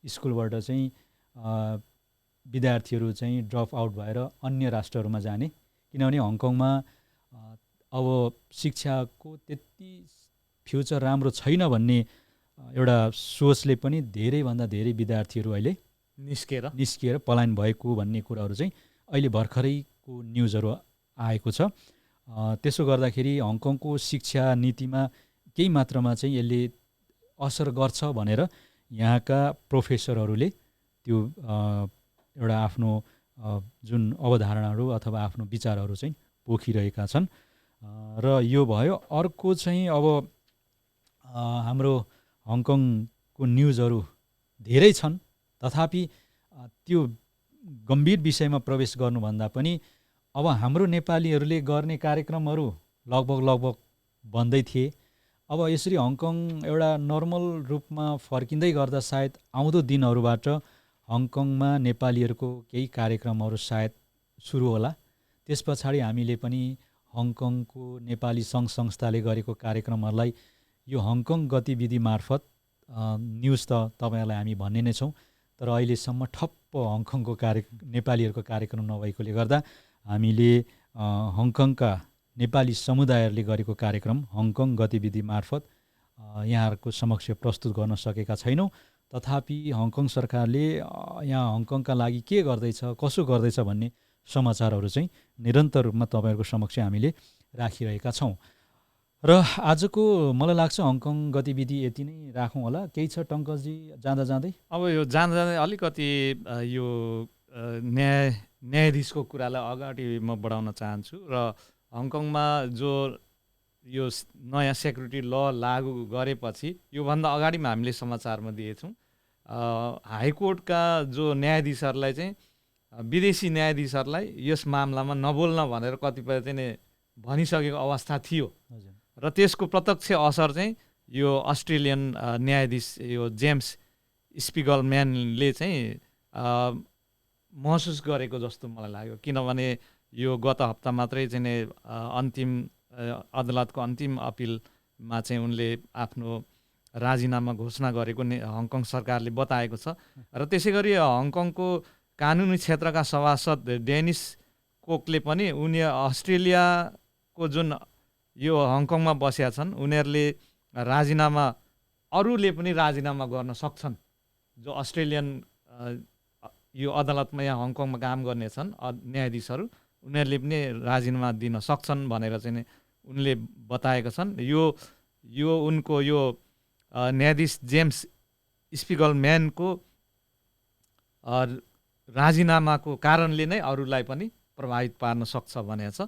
स्कुलबाट चाहिँ विद्यार्थीहरू चाहिँ ड्रप आउट भएर अन्य राष्ट्रहरूमा जाने, किनभने हङकङमा अब शिक्षाको त्यति फ्युचर राम्रो छैन भन्ने एउटा सोचले पनि धेरैभन्दा धेरै विद्यार्थीहरू अहिले निस्किएर पलायन भएको भन्ने कुराहरू चाहिँ अहिले भर्खरैको न्युजहरू आएको छ। त्यसो गर्दाखेरि हङकङको शिक्षा नीतिमा केही मात्रामा चाहिँ यसले असर गर्छ भनेर यहाँका प्रोफेसरहरूले त्यो एउटा आफ्नो जुन अवधारणाहरू अथवा आफ्नो विचारहरू चाहिँ पोखिरहेका छन्। र यो भयो। अर्को चाहिँ अब हाम्रो हङकङको न्युजहरू धेरै छन्, तथापि त्यो गम्भीर विषयमा प्रवेश गर्नुभन्दा पनि अब हाम्रो नेपालीहरूले गर्ने कार्यक्रमहरू लगभग बन्दै थिए। अब यसरी हङकङ एउटा नर्मल रूपमा फर्किँदै गर्दा सायद आउँदो दिनहरूबाट हङकङमा नेपालीहरूको केही कार्यक्रमहरू सायद सुरु होला। त्यस पछाडि हामीले पनि हङकङको नेपाली सङ्घ संस्थाले गरेको कार्यक्रमहरूलाई यो हङकङ गतिविधि मार्फत न्युज त तपाईँहरूलाई हामी भन्ने नै छौँ, तर अहिलेसम्म ठप्प हङकङको नेपालीहरूको कार्यक्रम नभएकोले गर्दा हामीले हङकङका नेपाली समुदायहरूले गरेको कार्यक्रम हङकङ गतिविधि मार्फत यहाँहरूको समक्ष प्रस्तुत गर्न सकेका छैनौँ। तथापि हङकङ सरकारले यहाँ हङकङका लागि के गर्दैछ, कसो गर्दैछ भन्ने समाचारहरू चाहिँ निरन्तर रूपमा तपाईँहरूको समक्ष हामीले राखिरहेका छौँ। र आजको मलाई लाग्छ हङकङ गतिविधि यति नै राखौँ होला। केही छ टङ्कजी जाँदा जाँदै? अब यो जाँदा अलिकति यो न्यायाधीशको कुरालाई अगाडि म बढाउन चाहन्छु। र हङकङमा जो यो नयाँ सेक्युरिटी ल लागू गरेपछि, योभन्दा अगाडि हामीले समाचारमा दिएछौँ, हाइकोर्टका जो न्यायाधीशहरूलाई चाहिँ विदेशी न्यायाधीशहरूलाई यस मामलामा नबोल्न भनेर कतिपय चाहिँ भनिसकेको अवस्था थियो। र त्यसको प्रत्यक्ष असर चाहिँ यो अस्ट्रेलियन न्यायाधीश यो जेम्स स्पिगलम्यानले चाहिँ महसुस गरेको जस्तो मलाई लाग्यो। किनभने यो गत हप्ता मात्रै चाहिँ अन्तिम अदालतको अन्तिम अपिलमा चाहिँ उनले आफ्नो राजीनामा घोषणा गरेको हङकङ सरकारले बताएको छ। र त्यसै गरी हङकङको कानुनी क्षेत्रका सभासद डेनिस कोकले पनि अस्ट्रेलियाको जुन यो हङकङमा बसेका छन् उनीहरूले राजीनामा, अरूले पनि राजीनामा गर्न सक्छन्, जो अस्ट्रेलियन यो अदालतमा यहाँ हङकङमा काम गर्नेछन् न्यायाधीशहरू, उनीहरूले पनि राजीनामा दिन सक्छन् भनेर चाहिँ उनले बताएका छन्। यो उनको यो न्यायाधीश जेम्स स्पिगलम्यानको राजीनामाको कारणले नै अरूलाई पनि प्रभावित पार्न सक्छ भनेको छ।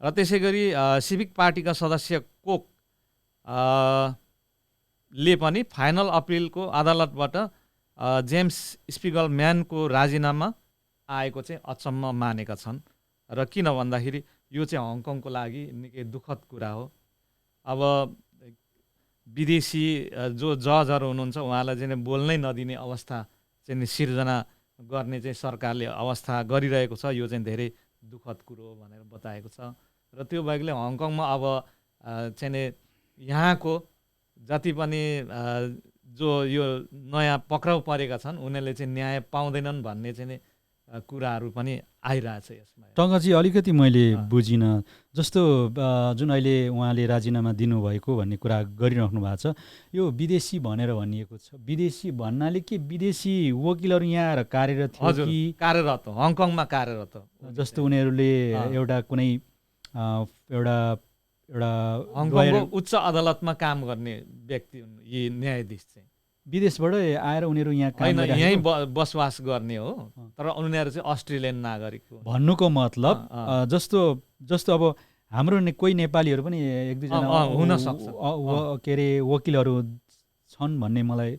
र त्यसै गरी सिभिक पार्टीका सदस्य कोक ले पनि फाइनल अपिलको अदालतबाट जेम्स स्पिगलम्यानको राजीनामा आएको चाहिँ अचम्म मानेका छन्। र किन भन्दाखेरि यो चाहिँ हङकङको लागि निकै दुःखद कुरा हो। अब विदेशी जो जजहरू हुनुहुन्छ उहाँलाई चाहिँ बोल्नै नदिने अवस्था चाहिँ सिर्जना गर्ने चाहिँ सरकारले अवस्था गरिरहेको छ। यो चाहिँ धेरै दुःखद कुरो हो भनेर बताएको छ। र त्यो भएकोले हङकङमा अब चाहिँ यहाँको जति पनि जो यो नयाँ पक्राउ परेका छन् उनीहरूले चाहिँ न्याय पाउँदैनन् भन्ने चाहिँ कुराहरू पनि आइरहेछ यसमा। टङ्कजी अलिकति मैले बुझिनँ, जस्तो जुन अहिले उहाँले राजीनामा दिनुभएको भन्ने कुरा गरिराख्नु भएको छ, यो विदेशी भनेर भनिएको छ। विदेशी भन्नाले के विदेशी वकिलहरू यहाँ आएर कार्यरत थियो? हजुर, कार्यरत हो, हङकङमा कार्यरत हो। जस्तो उनीहरूले एउटा कुनै एउटा हङकङको उच्च अदालतमा काम गर्ने व्यक्ति हुन् यी न्यायाधीश चाहिँ। विदेशबाट आएर उनीहरू यहाँ काम होइन, यहीँ बसोबास गर्ने हो, तर उनीहरू चाहिँ अस्ट्रेलियन नागरिक हो। भन्नुको मतलब जस्तो अब हाम्रो कोही नेपालीहरू पनि एक दुईजना हुन सक्छ, के अरे वकिलहरू छन् भन्ने मलाई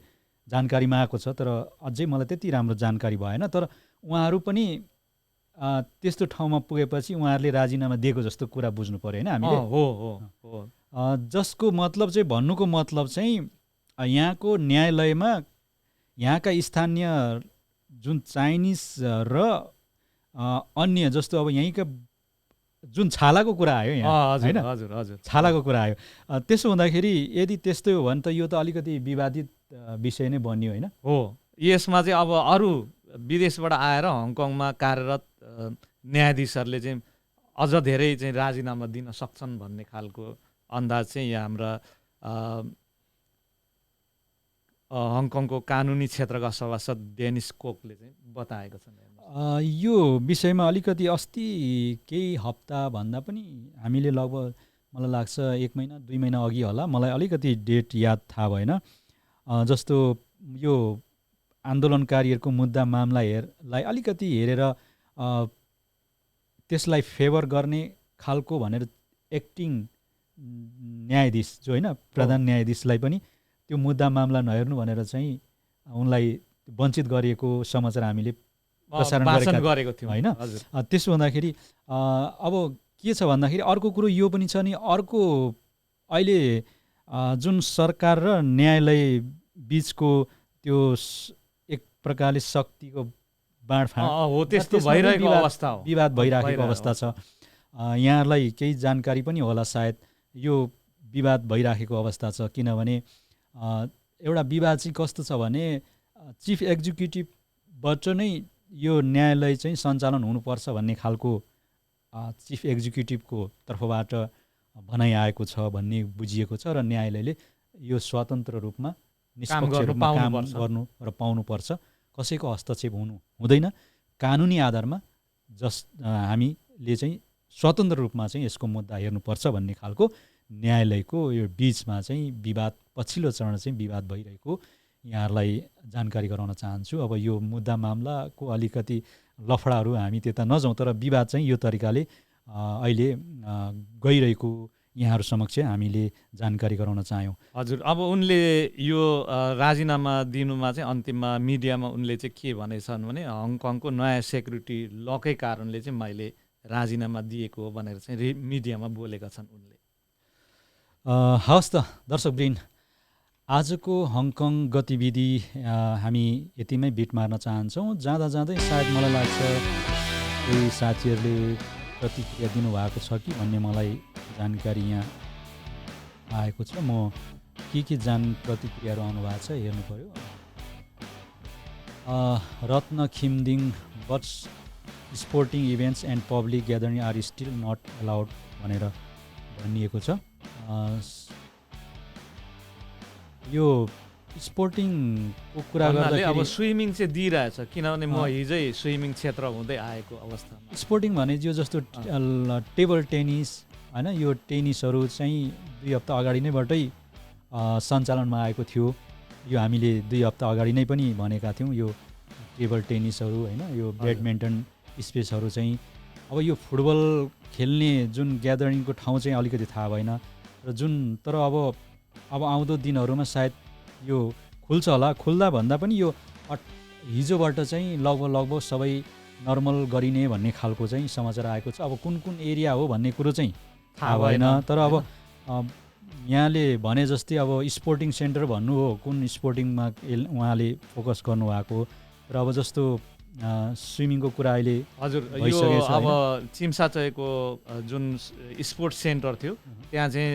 जानकारीमा आएको छ, तर अझै मलाई त्यति राम्रो जानकारी भएन। तर उहाँहरू पनि त्यस्तो ठाउँमा पुगेपछि उहाँहरूले राजीनामा दिएको जस्तो कुरा बुझ्नु पर्यो होइन हामीले। हो, जसको मतलब चाहिँ, भन्नुको मतलब चाहिँ यहाँको न्यायालयमा यहाँका स्थानीय जुन चाइनिज र अन्य जस्तो अब यहीँका जुन छालाको कुरा आयो यहाँ होइन, हजुर छालाको कुरा आयो, त्यसो हुँदाखेरि यदि त्यस्तै हो भने त यो त अलिकति विवादित विषय नै बन्यो होइन। हो, यसमा चाहिँ अब अरू विदेशबाट आएर हङकङमा कार्यरत न्यायाधीशहरूले चाहिँ अझ धेरै चाहिँ राजीनामा दिन सक्छन् भन्ने खालको अन्दाज चाहिँ यहाँ हाम्रा हङकङको कानुनी क्षेत्रका सभासद डेनिस कोकले चाहिँ बताएको छन्। यो विषयमा अलिकति अस्ति केही हप्ता भन्दा पनि हामीले लगभग मलाई लाग्छ 1 महिना 2 महिना अघि होला, मलाई अलिकति डेट याद थाहा भएन, जस्तो यो आन्दोलनकारीहरूको मुद्दा मामलालाई अलिकति हेरेर त्यसलाई फेभर गर्ने खालको भनेर एक्टिङ न्यायाधीश जो होइन, प्रधान न्यायाधीशलाई पनि त्यो मुद्दा मामला नहेर्नु भनेर चाहिँ उनलाई वञ्चित गरिएको समाचार हामीले प्रसारण गरेको थियौँ होइन। त्यसो हुँदाखेरि अब के छ भन्दाखेरि अर्को कुरो यो पनि छ नि, अर्को अहिले जुन सरकार र न्यायालय बिचको त्यो एक प्रकारले शक्तिको बाँडफाँड हो, त्यस्तो भइरहेको अवस्था हो, विवाद भइरहेको अवस्था छ। यहाँहरूलाई केही जानकारी पनि होला सायद, यो विवाद भइराखेको अवस्था छ। किनभने एउटा विवाद चाहिँ कस्तो छ भने चिफ एक्जिक्युटिभबाट नै यो न्यायालय चाहिँ सञ्चालन हुनुपर्छ भन्ने खालको चिफ एक्जिक्युटिभको तर्फबाट भनाइ आएको छ भन्ने बुझिएको छ, र न्यायालयले यो स्वतन्त्र रूपमा निष्पक्ष रूपमा काम गर्नु र पाउनुपर्छ, कसैको हस्तक्षेप हुँदैन। कानुनी आधारमा हामीले चाहिँ स्वतन्त्र रूपमा चाहिँ यसको मुद्दा हेर्नुपर्छ भन्ने खालको न्यायालयको यो बिचमा चाहिँ विवाद, पछिल्लो चरण चाहिँ विवाद भइरहेको यहाँहरूलाई जानकारी गराउन चाहन्छु। अब यो मुद्दा मामलाको अलिकति लफडाहरू हामी त्यता नजाउँ, तर विवाद चाहिँ यो तरिकाले अहिले गइरहेको यहाँहरू समक्ष हामीले जानकारी गराउन चाह्यौँ। हजुर, अब उनले यो राजीनामा दिनुमा चाहिँ अन्तिममा मिडियामा उनले चाहिँ के भनेछन् भने हङकङको नयाँ सेक्युरिटी लकै कारणले चाहिँ मैले राजीनामा दिएको हो भनेर चाहिँ मिडियामा बोलेका छन् उनले। हवस् त दर्शकवृन्द, आजको हङकङ गतिविधि हामी यतिमै बिट मार्न चाहन्छौँ। जाँदा जाँदै सायद मलाई लाग्छ केही साथीहरूले प्रतिक्रिया दिनुभएको छ कि भन्ने मलाई जानकारी यहाँ आएको छ। म के प्रतिक्रियाहरू आउनुभएको छ हेर्नु पऱ्यो। Ratna Khimding, but sporting events and public gathering are still not allowed भनेर भनिएको छ। यो स्पोर्टिङको कुरा गर्दाखेरि अब स्विमिङ चाहिँ दिइरहेछ, किनभने म हिजै स्विमिङ क्षेत्र हुँदै आएको अवस्थामा स्पोर्टिङ भने यो जस्तो टेबल टेनिस होइन, यो टेनिसहरू चाहिँ 2 हप्ता अगाडि नैबाटै सञ्चालनमा आएको थियो। यो हामीले 2 हप्ता अगाडि नै पनि भनेका थियौँ, यो टेबल टेनिसहरू होइन, यो ब्याडमिन्टन स्पेसहरू चाहिँ। अब यो फुटबल खेल्ने जुन ग्यादरिङको ठाउँ चाहिँ अलिकति थाहा भएन र तर अब आउँदो दिनहरूमा सायद यो खुल्छ होला। खुल्दा भन्दा पनि यो हिजोबाट चाहिँ लगभग सबै नर्मल गरिने भन्ने खालको चाहिँ समाचार आएको छ। अब कुन एरिया हो भन्ने कुरो चाहिँ थाहा भएन, तर अब यहाँले भने जस्तै अब स्पोर्टिङ सेन्टर भन्नु हो, कुन स्पोर्टिङमा उहाँले फोकस गर्नुभएको, र अब जस्तो स्विमिङको कुरा अहिले हजुर यो अब चिम्साचयको जुन स्पोर्ट्स सेन्टर थियो त्यहाँ चाहिँ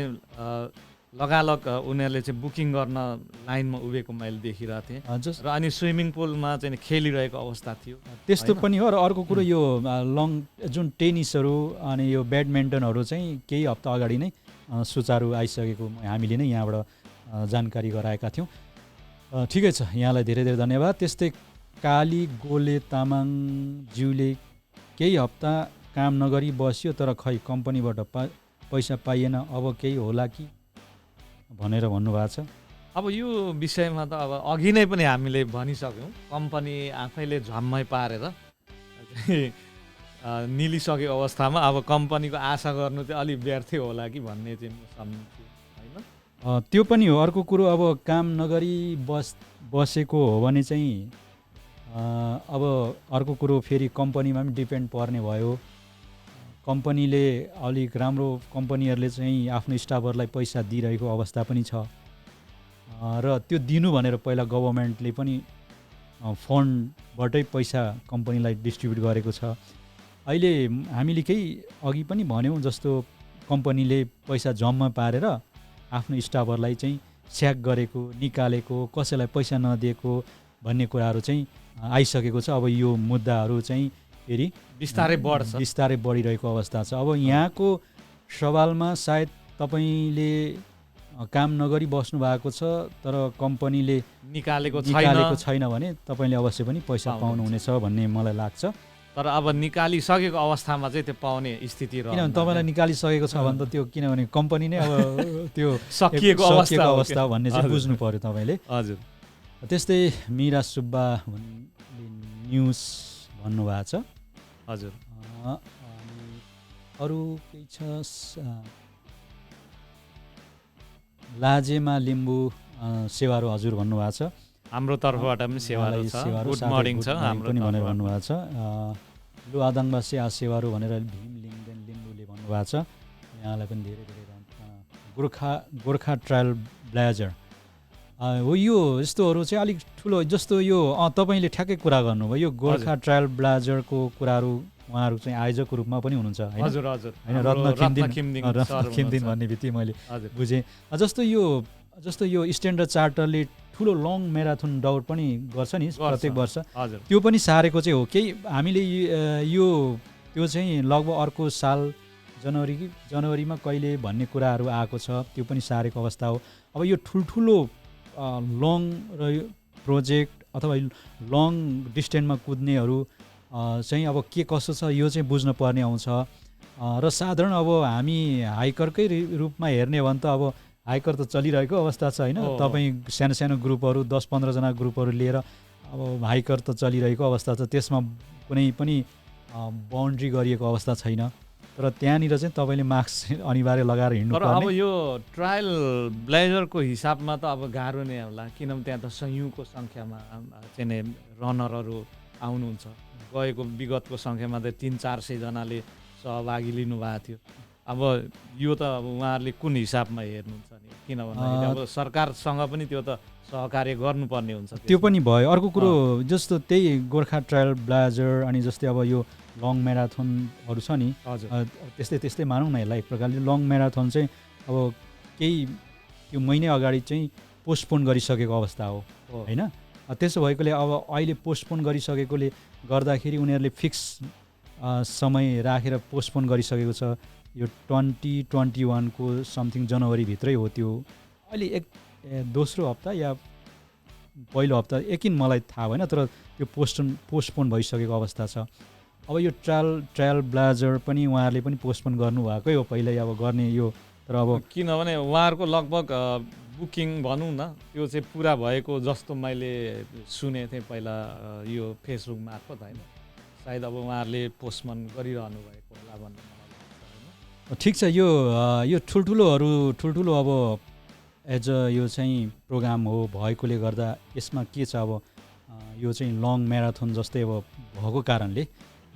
लगालग उनीहरूले चाहिँ बुकिङ गर्न लाइनमा उभिएको मैले देखिरहेको थिएँ जस र अनि स्विमिङ पुलमा चाहिँ खेलिरहेको अवस्था थियो। त्यस्तो होइन? पनि हो र अर्को कुरो यो लङ जुन टेनिसहरू अनि यो ब्याडमिन्टनहरू चाहिँ केही हप्ता अगाडि नै सुचारू आइसकेको हामीले नै यहाँबाट जानकारी गराएका थियौँ। ठिकै छ, यहाँलाई धेरै धेरै धन्यवाद। त्यस्तै काली गोले तामाङज्यूले केही हप्ता काम नगरी बस्यो तर खै कम्पनीबाट पैसा पाइएन, अब केही होला कि भनेर भन्नुभएको छ। अब यो विषयमा त अब अघि नै पनि हामीले भनिसक्यौँ, कम्पनी आफैले झम्मै पारेर निलिसकेको अवस्थामा अब कम्पनीको आशा गर्नु चाहिँ अलिक व्यर्थै होला कि भन्ने चाहिँ म सम्झन्छु, होइन? त्यो पनि हो। अर्को कुरो अब काम नगरी बसेको हो भने चाहिँ अब अर्को कुरो फेरि कम्पनीमा पनि डिपेन्ड पर्ने भयो। कम्पनीले अलिक राम्रो कम्पनीहरूले चाहिँ आफ्नो स्टाफहरूलाई पैसा दिइरहेको अवस्था पनि छ र त्यो दिनु भनेर पहिला गभर्मेन्टले पनि फन्डबाटै पैसा कम्पनीलाई डिस्ट्रिब्युट गरेको छ। अहिले हामीले केही अघि पनि भन्यौँ, जस्तो कम्पनीले पैसा जम्मा पारेर आफ्नो स्टाफहरूलाई चाहिँ स्याक गरेको, निकालेको, कसैलाई पैसा नदिएको भन्ने कुराहरू चाहिँ आइसकेको छ। अब यो मुद्दाहरू चाहिँ फेरि बिस्तारै बढिरहेको अवस्था छ। अब यहाँको सवालमा सायद तपाईँले काम नगरी बस्नु भएको छ तर कम्पनीले निकालेको छैन भने तपाईँले अवश्य पनि पैसा पाउनुहुनेछ भन्ने मलाई लाग्छ। तर अब निकालिसकेको अवस्थामा चाहिँ त्यो पाउने स्थिति रह्यो। किनभने तपाईँलाई निकालिसकेको छ भने त त्यो, किनभने कम्पनी नै अब त्यो सकिएको अवस्था भन्ने चाहिँ बुझ्नु पर्यो तपाईँले। हजुर। त्यस्तै मिरा सुब्बा न्युज भन्नुभएको छ। हजुर। अनि अरू केही छ? लाजेमा लिम्बू सेवारो हजुर भन्नुभएको छ। हाम्रो तर्फबाट पनि सेवारो छ, गुड मर्निङ छ हाम्रो पनि भनेर भन्नुभएको छ। लु आदङबासी सेवारो भनेर भीम लिङ्गदेन लिम्बूले भन्नुभएको छ। यहाँलाई पनि धेरै धेरै गोर्खा ट्रायल ब्लेजर हो। यो यस्तोहरू चाहिँ अलिक ठुलो, जस्तो यो तपाईँले ठ्याक्कै कुरा गर्नुभयो, यो गोर्खा ट्रायल ब्लेजरको कुराहरू उहाँहरू चाहिँ आयोजकको रूपमा पनि हुनुहुन्छ, होइन? हजुर हजुर। होइन, रत्न खिम्दिन भन्ने बित्तिकै मैले बुझेँ। जस्तो यो स्ट्यान्डर्ड चार्टरले ठुलो लङ म्याराथन दौड पनि गर्छ नि प्रत्येक वर्ष, त्यो पनि सारेको चाहिँ हो। केही हामीले त्यो चाहिँ लगभग अर्को साल जनवरीमा कहिले भन्ने कुराहरू आएको छ, त्यो पनि सारेको अवस्था हो। अब यो ठुल्ठुलो लङ र प्रोजेक्ट अथवा लङ डिस्टेन्समा कुद्नेहरू चाहिँ अब के कसो छ यो चाहिँ बुझ्न पर्ने आउँछ। र साधारण अब हामी हाइकरकै रूपमा हेर्ने हो भने त अब हाइकर त चलिरहेको अवस्था छ, होइन? तपाईँ सानो सानो ग्रुपहरू 10-15 जना ग्रुपहरू लिएर अब हाइकर त चलिरहेको अवस्था छ, त्यसमा कुनै पनि बाउन्ड्री गरिएको अवस्था छैन। तर त्यहाँनिर चाहिँ तपाईँले मास्क अनिवार्य लगाएर हिँड्नु पर्ने। तर अब यो ट्रायल ब्लेजरको हिसाबमा त अब गाह्रो नै होला, किनभने त्यहाँ त सयौँको सङ्ख्यामा चाहिँ रनरहरू आउनुहुन्छ। गएको विगतको सङ्ख्यामा त 300-400 जनाले सहभागी लिनुभएको थियो। अब यो त अब उहाँहरूले कुन हिसाबमा हेर्नुहुन्छ नि, किनभने अब सरकारसँग पनि त्यो त सहकार्य गर्नुपर्ने हुन्छ। त्यो पनि भयो। अर्को कुरो जस्तो त्यही गोर्खा ट्रायल ब्लेजर अनि जस्तै अब यो लङ म्याराथनहरू छ नि, त्यस्तै मानौँ न यसलाई एक प्रकारले। लङ म्याराथन चाहिँ अब केही त्यो महिनै अगाडि चाहिँ पोस्टपोन गरिसकेको अवस्था हो, होइन? त्यसो भएकोले अब अहिले पोस्टपोन गरिसकेकोले गर्दाखेरि उनीहरूले फिक्स समय राखेर पोस्टपोन गरिसकेको छ। यो 2021 को समथिङ जनवरीभित्रै हो त्यो। अहिले दोस्रो हप्ता या पहिलो हप्ता एकिन मलाई थाहा भएन, तर त्यो पोस्टपोन भइसकेको अवस्था छ। अब यो ट्रायल ब्लेजर पनि उहाँहरूले पनि पोस्टपोन गर्नुभएकै हो पहिल्यै अब गर्ने यो। तर अब किनभने उहाँहरूको लगभग बुकिङ भनौँ न त्यो चाहिँ पुरा भएको जस्तो मैले सुनेको थिएँ पहिला यो फेसबुक मार्फत, होइन? सायद अब उहाँहरूले पोस्टपोन गरिरहनु भएको होला भन्ने मलाई लाग्छ, होइन? ठिक छ। यो ठुल्ठुलो अब एज यो चाहिँ प्रोग्राम हो भएकोले गर्दा यसमा के छ, अब यो चाहिँ लङ म्याराथन जस्तै अब भएको कारणले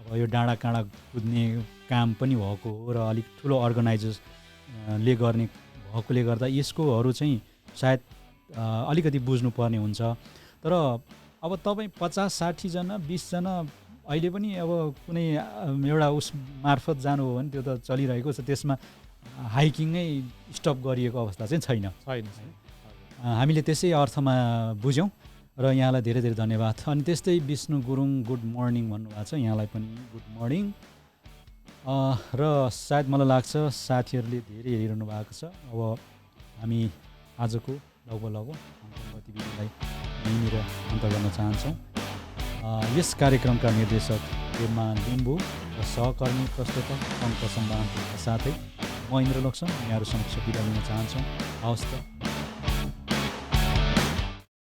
अब यो डाँडा काँडा कुद्ने काम पनि भएको हो र अलिक ठुलो अर्गनाइजर्सले गर्ने भएकोले गर्दा यसकोहरू चाहिँ सायद अलिकति बुझ्नुपर्ने हुन्छ। तर अब तपाईँ 50-60 जना 20 जना अहिले पनि अब कुनै एउटा उस मार्फत जानु हो भने त्यो त चलिरहेको छ, त्यसमा हाइकिङ नै स्टप गरिएको अवस्था चाहिँ छैन। छैन। हामीले त्यसै अर्थमा बुझ्यौँ र यहाँलाई धेरै धेरै धन्यवाद। अनि त्यस्तै विष्णु गुरुङ गुड मर्निङ भन्नुभएको छ, यहाँलाई पनि गुड मर्निङ। र सायद मलाई लाग्छ साथीहरूले धेरै हेरिरहनु भएको छ। अब हामी आजको लगभग गतिविधिलाई यहीँनिर अन्त गर्न चाहन्छौँ। यस कार्यक्रमका निर्देशक पेमा लिम्बू र सहकर्मी प्रस्तुता टङ्क सम्मानका साथै म इन्द्र लक्ष्मण यहाँहरू समक्ष बिदा लिन चाहन्छौँ। हवस् त।